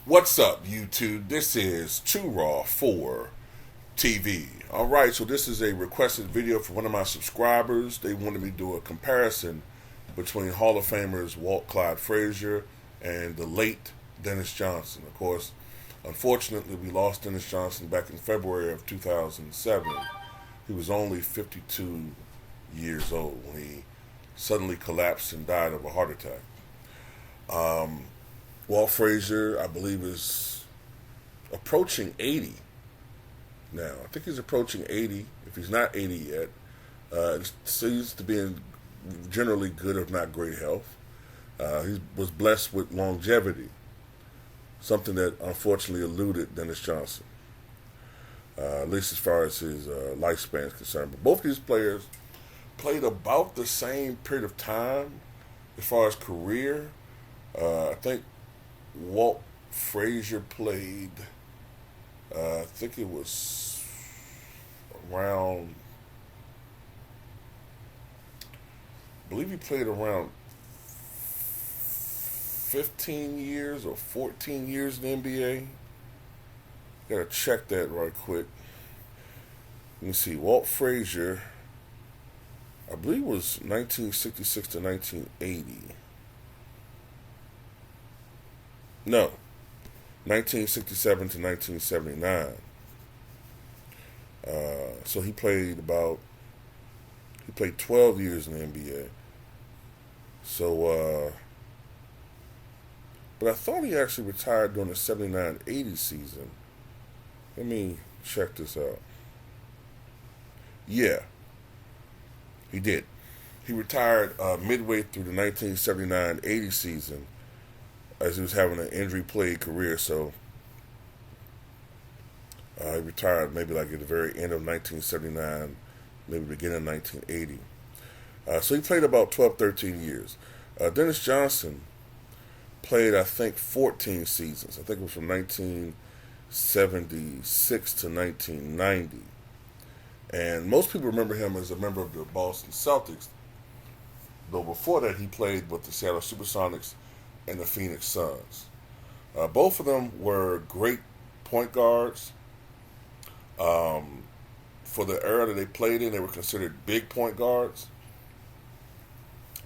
What's up, YouTube? This is Too Raw for TV. Alright, so this is a requested video from one of my subscribers. They wanted me to do a comparison between Hall of Famers Walt Frasier and the late Dennis Johnson. Of course, unfortunately, we lost Dennis Johnson back in February of 2007. He was only 52 years old when he suddenly collapsed and died of a heart attack. Walt Frasier, I believe, is approaching 80 now. I think he's approaching 80. If he's not 80 yet, seems to be in generally good, if not great health. He was blessed with longevity, something that unfortunately eluded Dennis Johnson, at least as far as his lifespan is concerned. But both these players played about the same period of time as far as career. I think Walt Frasier played, I think it was around, I believe he played around 15 years or 14 years in the NBA. Gotta check that right quick. Let me see. Walt Frasier, I believe, was 1966 to 1980. No, 1967 to 1979. So he played 12 years in the NBA. So, but I thought he actually retired during the 79-80 season. Let me check this out. Yeah, he did. He retired midway through the 1979-80 season, as he was having an injury-plagued career. So he retired maybe like at the very end of 1979, maybe beginning of 1980. So he played about 12, 13 years. Dennis Johnson played, I think, 14 seasons. I think it was from 1976 to 1990. And most people remember him as a member of the Boston Celtics, though before that he played with the Seattle Supersonics and the Phoenix Suns. Both of them were great point guards. For the era that they played in, they were considered big point guards.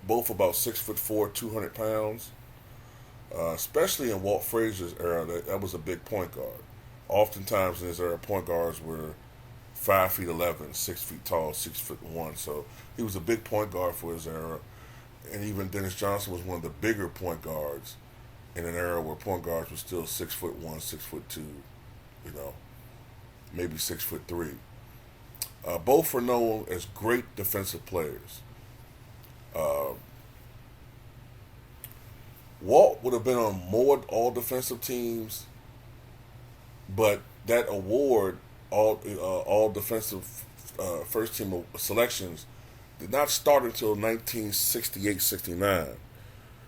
Both about 6'4", 200 pounds. Especially in Walt Frazier's era, that was a big point guard. Oftentimes in his era, point guards were 5'11", 6 feet tall, 6'1". So he was a big point guard for his era. And even Dennis Johnson was one of the bigger point guards in an era where point guards were still 6'1", 6'2", maybe 6'3". Both were known as great defensive players. Walt would have been on more all-defensive teams, but that award, all defensive first team selections, did not start until 1968-69.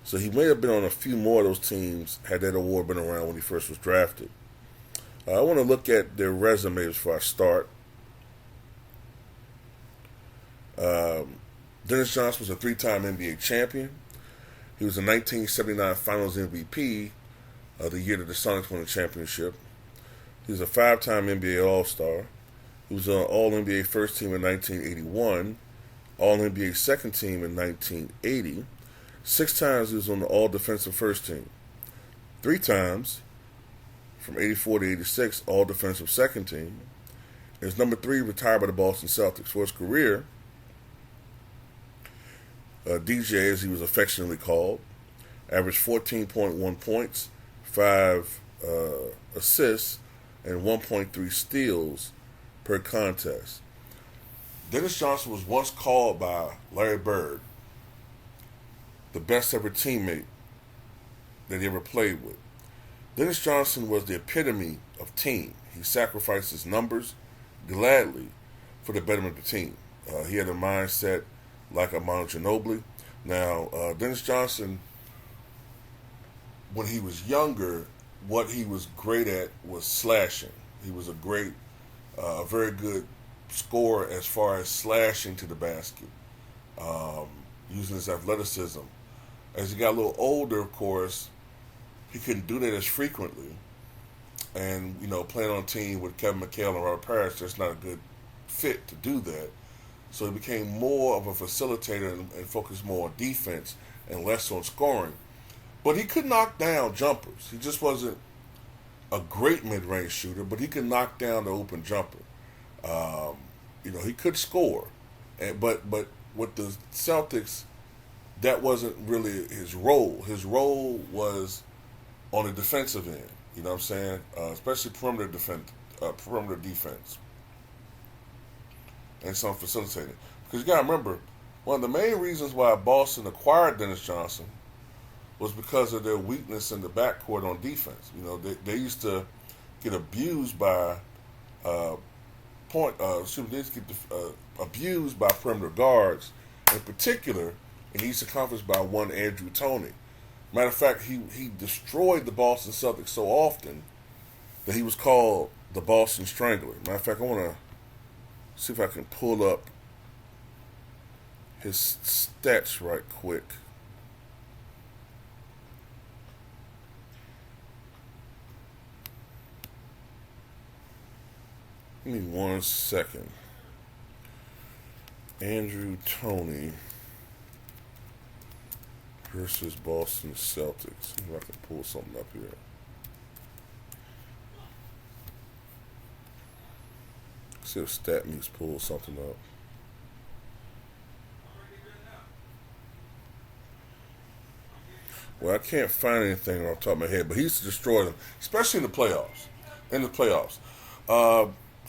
So he may have been on a few more of those teams had that award been around when he first was drafted. I want to look at their resumes before I start. Dennis Johnson was a three-time NBA champion. He was a 1979 Finals MVP the year that the Sonics won the championship. He was a five-time NBA All-Star. He was on All-NBA First Team in 1981. All-NBA Second Team in 1980. 6 times he was on the All-Defensive First Team. 3 times, from 84 to 86, All-Defensive Second Team. And his number 3 retired by the Boston Celtics. For his career, DJ, as he was affectionately called, averaged 14.1 points, 5 assists, and 1.3 steals per contest. Dennis Johnson was once called by Larry Bird the best ever teammate that he ever played with. Dennis Johnson was the epitome of team. He sacrificed his numbers gladly for the betterment of the team. He had a mindset like a Manu Ginobili. Now, Dennis Johnson, when he was younger, what he was great at was slashing. He was a very good scorer as far as slashing to the basket, using his athleticism. As he got a little older, of course, he couldn't do that as frequently. And, playing on a team with Kevin McHale and Robert Parrish, that's not a good fit to do that. So he became more of a facilitator and focused more on defense and less on scoring. But he could knock down jumpers. He just wasn't a great mid-range shooter, but he could knock down the open jumper. He could score. But with the Celtics, that wasn't really his role. His role was on the defensive end. You know what I'm saying? Especially perimeter defense. And some facilitating. Because you got to remember, one of the main reasons why Boston acquired Dennis Johnson was because of their weakness in the backcourt on defense. They used to get abused by abused by perimeter guards, in particular in the Eastern Conference by one Andrew Toney. Matter of fact, he destroyed the Boston Celtics so often that he was called the Boston Strangler. Matter of fact, I want to see if I can pull up his stats right quick. Give me 1 second. Andrew Toney versus Boston Celtics. See if I can pull something up here. See if StatMe's pull something up. Well, I can't find anything off the top of my head, but he used to destroy them, especially in the playoffs.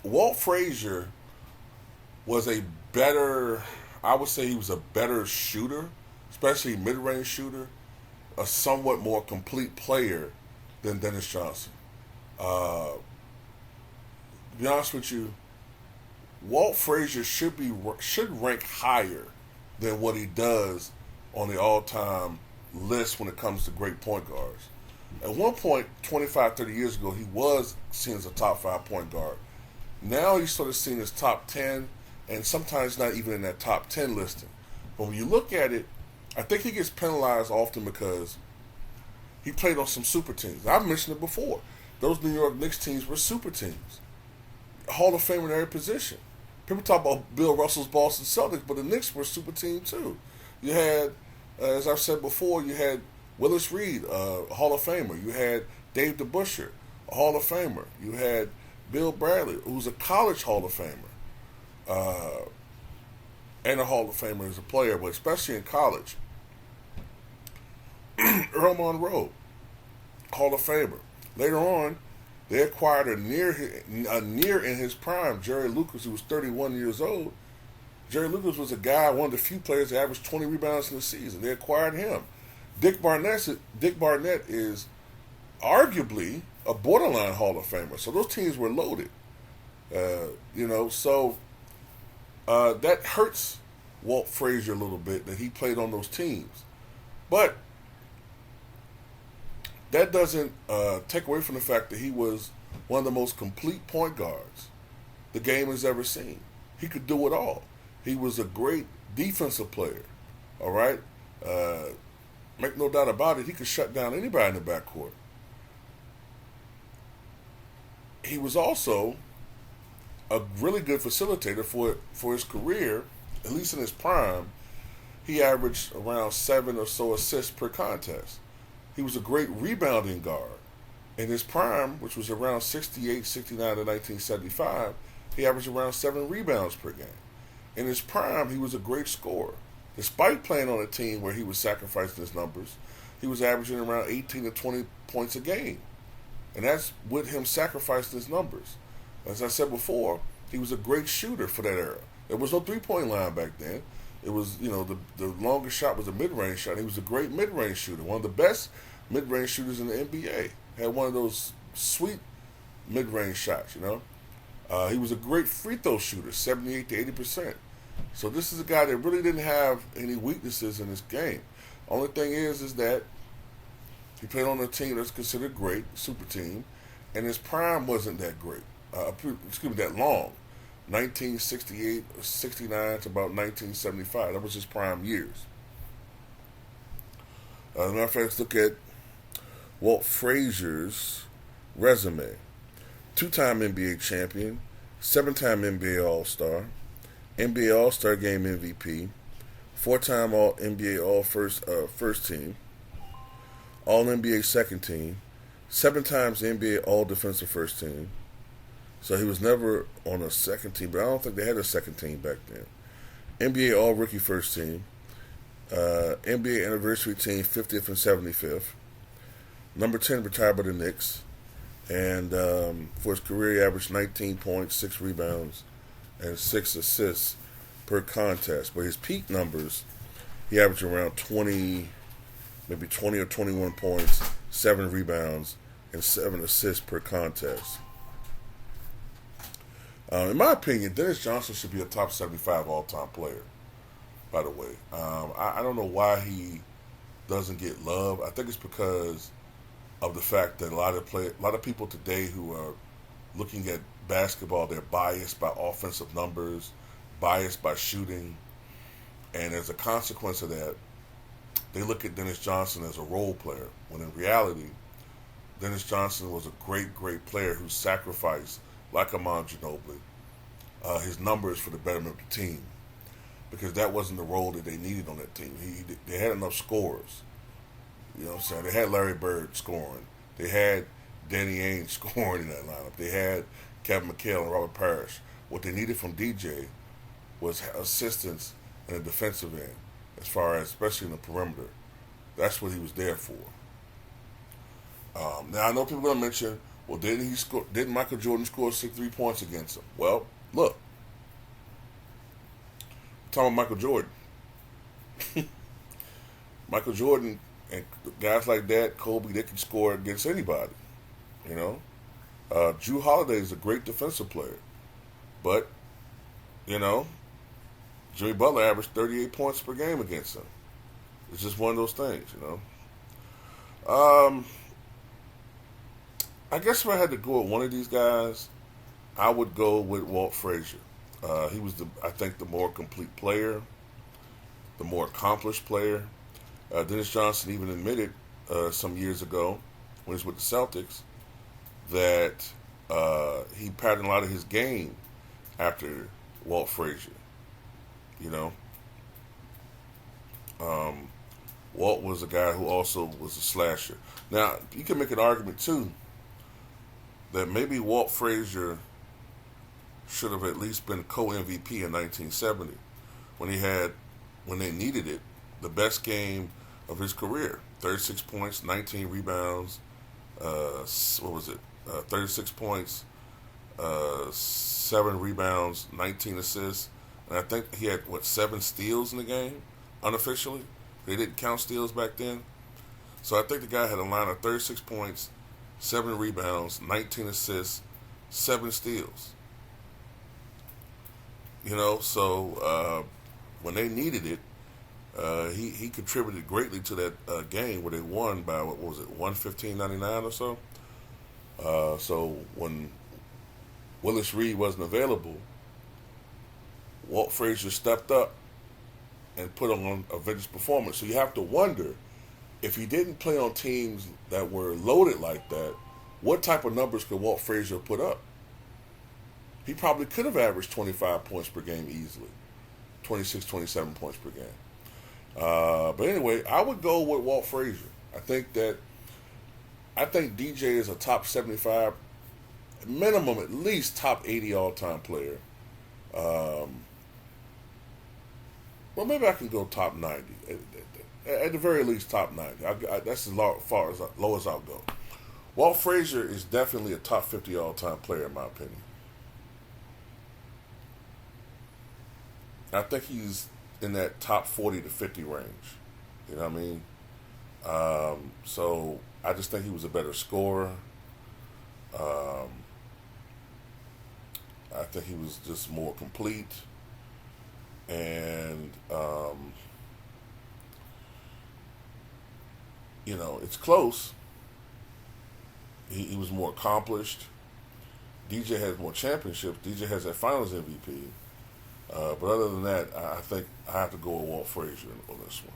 Walt Frasier was a better, I would say he was a better shooter, especially mid-range shooter, a somewhat more complete player than Dennis Johnson. To be honest with you, Walt Frasier should rank higher than what he does on the all-time list when it comes to great point guards. At one point, 25, 30 years ago, he was seen as a top 5 point guard. Now he's sort of seen as top 10, and sometimes not even in that top 10 listing. But when you look at it, I think he gets penalized often because he played on some super teams. I've mentioned it before. Those New York Knicks teams were super teams. Hall of Fame in every position. People talk about Bill Russell's Boston Celtics, but the Knicks were a super team too. You had, as I've said before, you had Willis Reed, a Hall of Famer. You had Dave DeBusschere, a Hall of Famer. You had Bill Bradley, who's a college Hall of Famer, and a Hall of Famer as a player, but especially in college. Earl Monroe, Hall of Famer. Later on, they acquired a near in his prime, Jerry Lucas, who was 31 years old. Jerry Lucas was a guy, one of the few players that averaged 20 rebounds in the season. They acquired him. Dick Barnett is arguably a borderline Hall of Famer. So those teams were loaded. So that hurts Walt Frasier a little bit that he played on those teams. But that doesn't take away from the fact that he was one of the most complete point guards the game has ever seen. He could do it all. He was a great defensive player. All right? Make no doubt about it, he could shut down anybody in the backcourt. He was also a really good facilitator for his career, at least in his prime. He averaged around 7 or so assists per contest. He was a great rebounding guard. In his prime, which was around 68, 69 to 1975, he averaged around 7 rebounds per game. In his prime, he was a great scorer. Despite playing on a team where he was sacrificing his numbers, he was averaging around 18 to 20 points a game. And that's with him sacrificing his numbers. As I said before, he was a great shooter for that era. There was no three-point line back then. It was, the longest shot was a mid-range shot. He was a great mid-range shooter, one of the best mid-range shooters in the NBA. Had one of those sweet mid-range shots, He was a great free throw shooter, 78 to 80%. So this is a guy that really didn't have any weaknesses in his game. Only thing is that he played on a team that's considered great, super team, and his prime wasn't that great. That long. 1968, 69 to about 1975. That was his prime years. As a matter of fact, let's look at Walt Frazier's resume. Two-time NBA champion, seven-time NBA All-Star, NBA All-Star Game MVP, four-time All NBA All First Team, All NBA Second Team, seven times NBA All Defensive First Team. So he was never on a second team, but I don't think they had a second team back then. NBA All Rookie First Team, NBA Anniversary Team 50th and 75th. Number 10 retired by the Knicks. And for his career, he averaged 19 points, 6 rebounds, and 6 assists per contest. But his peak numbers, he averaged around 20, maybe 20 or 21 points, 7 rebounds, and 7 assists per contest. In my opinion, Dennis Johnson should be a top 75 all-time player, by the way. I don't know why he doesn't get love. I think it's because of the fact that a lot of people today who are looking at basketball, they're biased by offensive numbers, biased by shooting, and as a consequence of that, they look at Dennis Johnson as a role player, when in reality, Dennis Johnson was a great, great player who sacrificed, like Amon Ginobili, his numbers for the betterment of the team, because that wasn't the role that they needed on that team. They had enough scorers. You know what I'm saying? They had Larry Bird scoring. They had Danny Ainge scoring in that lineup. They had Kevin McHale and Robert Parrish. What they needed from DJ was assistance in the defensive end, as far as, especially in the perimeter. That's what he was there for. Now, I know people are going to mention, well, didn't Michael Jordan score 63 points against him? Well, look. I'm talking about Michael Jordan. Michael Jordan and guys like that, Kobe, they can score against anybody. You know? Jrue Holiday is a great defensive player. But, you know, Jimmy Butler averaged 38 points per game against him. It's just one of those things, you know? I guess if I had to go with one of these guys, I would go with Walt Frasier. He was, I think, the more complete player, the more accomplished player. Dennis Johnson even admitted some years ago, when he was with the Celtics, that he patterned a lot of his game after Walt Frasier. You know, Walt was a guy who also was a slasher. Now, you can make an argument too that maybe Walt Frasier should have at least been co-MVP in 1970 when they needed it, the best game of his career. 36 points, 19 rebounds, 36 points, 7 rebounds, 19 assists, and I think he had, 7 steals in the game, unofficially. They didn't count steals back then. So I think the guy had a line of 36 points, 7 rebounds, 19 assists, 7 steals. You know, so when they needed it, he contributed greatly to that game where they won by, 115-99 or so. So when Willis Reed wasn't available, Walt Frasier stepped up and put on a vintage performance. So you have to wonder, if he didn't play on teams that were loaded like that, what type of numbers could Walt Frasier put up? He probably could have averaged 25 points per game easily, 26, 27 points per game. But anyway, I would go with Walt Frasier. I think DJ is a top 75, minimum at least top 80 all-time player. Well, maybe I can go top 90. At the very least, top 90. That's as low as I'll go. Walt Frasier is definitely a top 50 all-time player, in my opinion. I think he's in that top 40 to 50 range. You know what I mean? So I just think he was a better scorer. I think he was just more complete. And, you know, it's close. He was more accomplished. DJ has more championships. DJ has that Finals MVP. But other than that, I think I have to go with Walt Frasier on this one.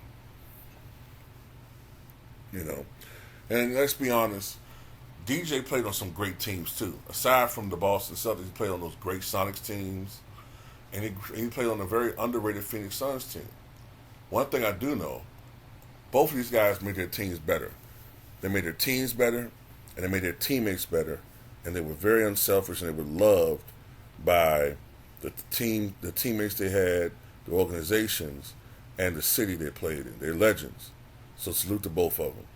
You know, And let's be honest, DJ played on some great teams too. Aside from the Boston Celtics, he played on those great Sonics teams, and he played on a very underrated Phoenix Suns team. One thing I do know, both of these guys made their teams better. They made their teams better, and they made their teammates better, and they were very unselfish, and they were loved by the teammates they had, the organizations, and the city they played in. They're legends. So salute to both of them.